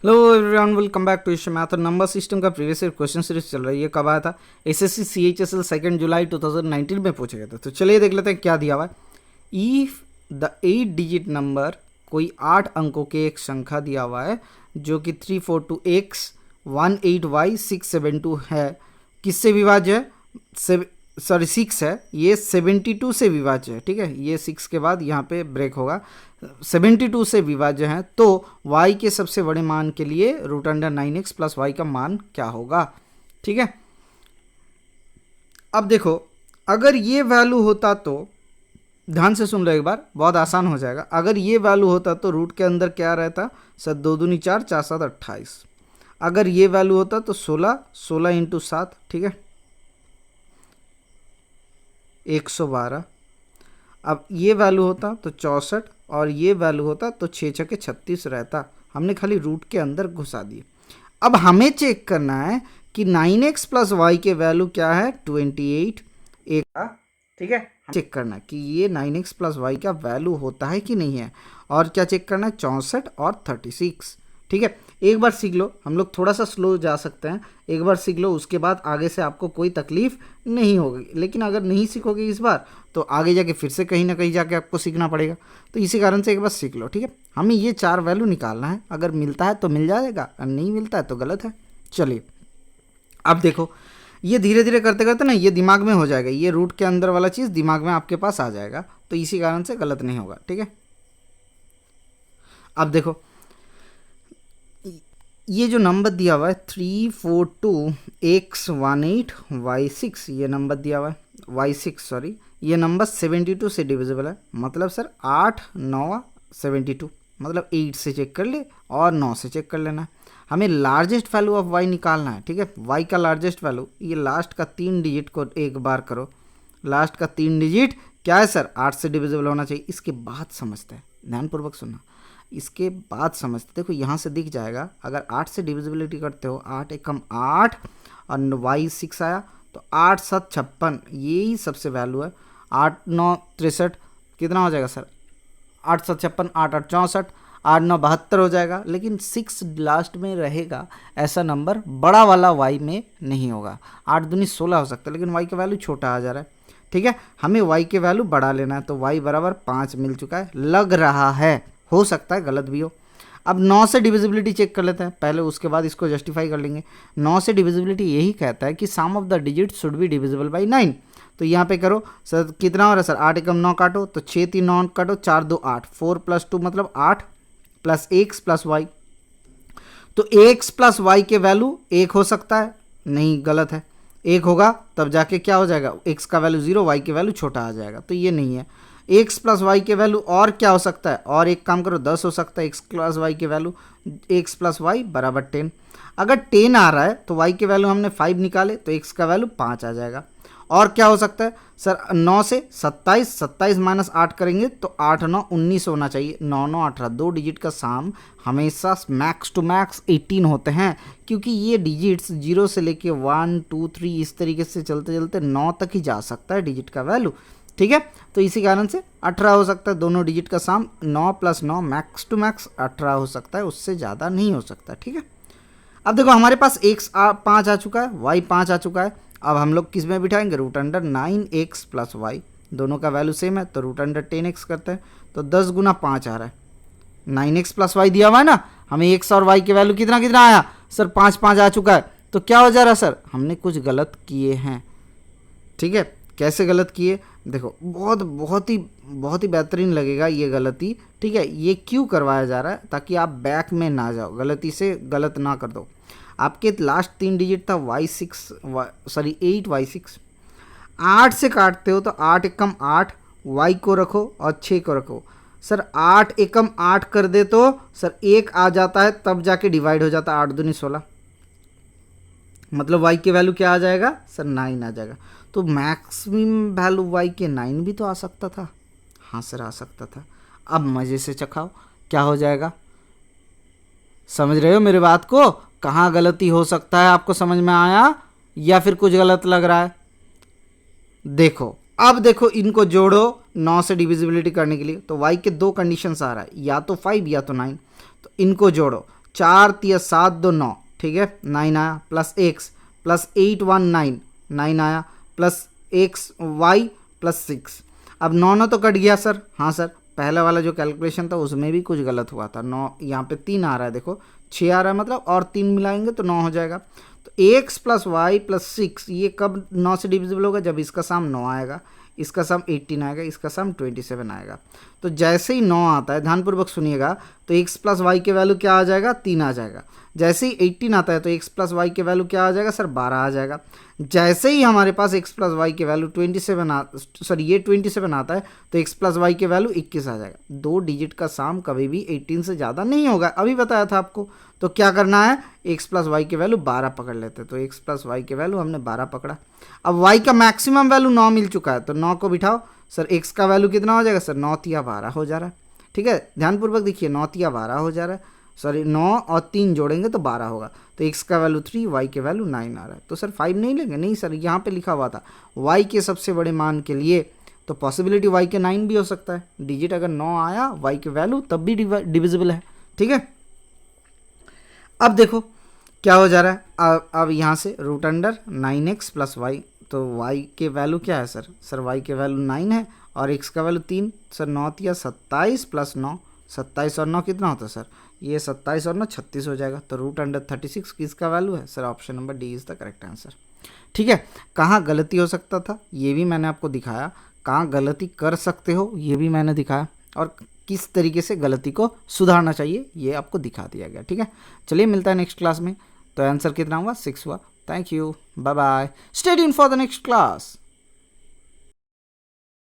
Hello everyone, welcome back to Ish math और number system का previous year question series चल रही है। कब आया था? एसएससी सीएचएसएल 2 जुलाई 2019 में पूछा गया था। तो चलिए देख लेते हैं क्या दिया हुआ है। इफ द 8 डिजिट नंबर, कोई 8 अंकों के एक संख्या दिया हुआ है जो कि 342x 18y 672 है, किससे विभाज्य है? 6 है, ये 72 से विभाज्य है। ठीक है, ये 6 के बाद यहाँ पे ब्रेक होगा, 72 से विभाज्य है। तो y के सबसे बड़े मान के लिए √9x प्लस y का मान क्या होगा? ठीक है, अब देखो, अगर ये वैल्यू होता तो ध्यान से सुन लो एक बार, बहुत आसान हो जाएगा। अगर ये वैल्यू होता तो रूट के अंदर क्या रहता? सर 2 दूनी 4, 4 7 28। अगर ये वैल्यू होता तो 16, 16 इंटू 7, ठीक है, 112। अब ये वैल्यू होता तो 64, और ये वैल्यू होता तो 6 छके 36 रहता। हमने खाली रूट के अंदर घुसा दिए। अब हमें चेक करना है कि 9x प्लस वाई के वैल्यू क्या है? 28 एक, ठीक है, चेक करना है कि ये 9x प्लस वाई का वैल्यू होता है कि नहीं है। और क्या चेक करना है? 64 और 36। ठीक है, एक बार सीख लो, हम लोग थोड़ा सा स्लो जा सकते हैं, एक बार सीख लो, उसके बाद आगे से आपको कोई तकलीफ नहीं होगी। लेकिन अगर नहीं सीखोगे इस बार तो आगे जाके फिर से कहीं ना कहीं जाके आपको सीखना पड़ेगा। तो इसी कारण से एक बार सीख लो। ठीक है, हमें ये 4 वैल्यू निकालना है, अगर मिलता है तो मिल जाएगा, और नहीं मिलता है तो गलत है। चलिए अब देखो, ये धीरे धीरे करते करते ना ये दिमाग में हो जाएगा, ये रूट के अंदर वाला चीज़ दिमाग में आपके पास आ जाएगा, तो इसी कारण से गलत नहीं होगा। ठीक है, अब देखो, ये जो नंबर दिया हुआ है 342x18y6, ये नंबर दिया हुआ है y6, सॉरी, ये नंबर 72 से डिविजिबल है। मतलब सर 8 9 72, मतलब 8 से चेक कर ले और 9 से चेक कर लेना। हमें लार्जेस्ट वैल्यू ऑफ y निकालना है। ठीक है, y का लार्जेस्ट वैल्यू, ये लास्ट का 3 डिजिट को एक बार करो। लास्ट का 3 डिजिट क्या है सर? 8 से डिविजिबल होना चाहिए। इसके बाद समझते हैं, ध्यानपूर्वक सुनना, इसके बाद समझते। देखो यहाँ से दिख जाएगा, अगर 8 से डिविजिबिलिटी करते हो, 8 एकम 8 और y6 आया तो 8 7 56, यही सबसे वैल्यू है। 8 9 63, कितना हो जाएगा सर? 8 7 56, 8 8 64, 8 9 72 हो जाएगा। लेकिन 6 लास्ट में रहेगा, ऐसा नंबर बड़ा वाला y में नहीं होगा। 8 दूनी 16 हो सकता है, लेकिन y का वैल्यू छोटा आ जा रहा है। ठीक है, हमें y के वैल्यू बढ़ा लेना है, तो y बराबर 5 मिल चुका है, लग रहा है, हो सकता है गलत भी हो। अब 9 से डिविजिबिलिटी चेक कर लेते हैं पहले, उसके बाद इसको जस्टिफाई कर लेंगे। 9 से डिविजिबिलिटी यही कहता है कि sum of the digit should be divisible by 9। तो यहाँ पे करो सर, कितना हो रहा है सर? 8 एकम 9 काटो तो 6 3 9 काटो, 4 2 8, 4 + 2 मतलब 8, प्लस x प्लस वाई। तो x प्लस वाई के वैल्यू 1 हो सकता है? नहीं, गलत है। 1 होगा तब जाके क्या हो जाएगा? x का वैल्यू 0, y के वैल्यू छोटा आ जाएगा, तो ये नहीं है। x प्लस वाई के वैल्यू और क्या हो सकता है? और एक काम करो, 10 हो सकता है x प्लस वाई के वैल्यू। x प्लस वाई बराबर 10। अगर 10 आ रहा है तो y के वैल्यू हमने 5 निकाले, तो x का वैल्यू 5 आ जाएगा। और क्या हो सकता है सर? 9 से 27, 27 माइनस 8 करेंगे तो 8 9 19 होना चाहिए। 9 9 18, 2 डिजिट का साम हमेशा मैक्स टू मैक्स 18 होते हैं, क्योंकि ये डिजिट्स 0 से लेके 1 2 3 इस तरीके से चलते चलते 9 तक ही जा सकता है डिजिट का वैल्यू। ठीक है, तो इसी कारण से 18 हो सकता है। दोनों डिजिट का साम 9 + 9 मैक्स टू मैक्स 18 हो सकता है, उससे ज़्यादा नहीं हो सकता। ठीक है, अब देखो हमारे पास x 5 आ चुका है, y 5 आ चुका है। अब हम लोग किस में बिठाएंगे? √9x प्लस वाई, दोनों का वैल्यू सेम है तो √10x करते हैं, तो 10 गुना 5 आ रहा है। 9x प्लस वाई दिया हुआ है ना, हमें x और y के वैल्यू कितना कितना आया सर? 5 5 आ चुका है। तो क्या हो जा रहा है सर? हमने कुछ गलत किए हैं। ठीक है, कैसे गलत किए? देखो, बहुत ही बेहतरीन लगेगा ये गलती। ठीक है, ये क्यों करवाया जा रहा है? ताकि आप बैक में ना जाओ, गलती से गलत ना कर दो। आपके लास्ट 3 डिजिट था y6, सॉरी 8y6। 8 से काटते हो तो 8 एकम 8, y को रखो और 6 को रखो। सर 8 एकम 8 कर दे तो सर 1 आ जाता है, तब जाके डिवाइड हो जाता है। 8 दूनी 16, मतलब y के वैल्यू क्या आ जाएगा सर? 9 आ जाएगा। तो मैक्सिमम वैल्यू y के 9 भी तो आ सकता था। हाँ सर, आ सकता था। अब मज़े से चखाओ, क्या हो जाएगा? समझ रहे हो मेरे बात को? कहाँ गलती हो सकता है, आपको समझ में आया या फिर कुछ गलत लग रहा है? देखो, अब देखो, इनको जोड़ो 9 से डिविजिबिलिटी करने के लिए, तो y के 2 कंडीशंस आ रहा है, या तो 5 या तो 9। तो इनको जोड़ो, 4 तिया 7 2 9, ठीक है, 9 आया, प्लस एक्स प्लस 8 1 9, 9 आया, प्लस एक्स वाई प्लस 6। अब 9 9 तो कट गया सर, हाँ सर, पहला वाला जो कैलकुलेशन था उसमें भी कुछ गलत हुआ था। 9 यहाँ पे 3 आ रहा है, देखो 6 आ रहा है, मतलब और 3 मिलाएंगे तो 9 हो जाएगा। तो एक्स प्लस वाई प्लस 6 ये कब 9 से डिविजिबल होगा? जब इसका सम 9 आएगा, इसका सम 18 आएगा, इसका सम 27 आएगा। तो जैसे ही 9 आता है, ध्यानपूर्वक सुनिएगा, तो x प्लस वाई के वैल्यू क्या आ जाएगा? 3 आ जाएगा। जैसे ही 18 आता है तो x प्लस वाई के वैल्यू क्या आ जाएगा सर? 12 आ जाएगा। जैसे ही हमारे पास x प्लस वाई के वैल्यू 27 आता है तो x प्लस वाई के वैल्यू 21 आ जाएगा। 2 डिजिट का सम कभी भी 18 से ज़्यादा नहीं होगा, अभी बताया था आपको। तो क्या करना है? x प्लस वाई के वैल्यू 12 पकड़ लेते हैं। तो x प्लस वाई के वैल्यू हमने 12 पकड़ा। अब y का मैक्सिमम वैल्यू 9 मिल चुका है, तो 9 को बिठाओ सर। x का वैल्यू कितना हो जाएगा सर? 9 तिया 12 हो जा रहा है, ठीक है, ध्यानपूर्वक देखिए, 9 तिया 12 हो जा रहा है, सॉरी 9 और 3 जोड़ेंगे तो 12 होगा। तो x का वैल्यू 3, y के वैल्यू 9 आ रहा है। तो सर 5 नहीं लेंगे? नहीं सर, यहाँ पे लिखा हुआ था y के सबसे बड़े मान के लिए, तो पॉसिबिलिटी y के 9 भी हो सकता है। डिजिट अगर 9 आया y के वैल्यू तब भी डिविजिबल है, ठीक है। अब देखो क्या हो जा रहा है, अब यहाँ से root under 9x plus y, तो y के वैल्यू क्या है सर? सर y के वैल्यू 9 है और x का वैल्यू 3, सर 9 तिया 27 प्लस 9, 27 और 9 कितना होता है सर? ये 27 और 9 36 हो जाएगा। तो रूट अंडर 36 किसका वैल्यू है sir? Option number D is the correct answer, ठीक है। कहाँ गलती हो सकता था ये भी मैंने आपको दिखाया, कहाँ गलती कर सकते हो ये भी मैंने दिखाया, और किस तरीके से गलती को सुधारना चाहिए ये आपको दिखा दिया गया, ठीक है। चलिए मिलता है नेक्स्ट क्लास में। तो आंसर कितना हुआ? 6 हुआ। Thank you, bye bye, stay tuned for the next class.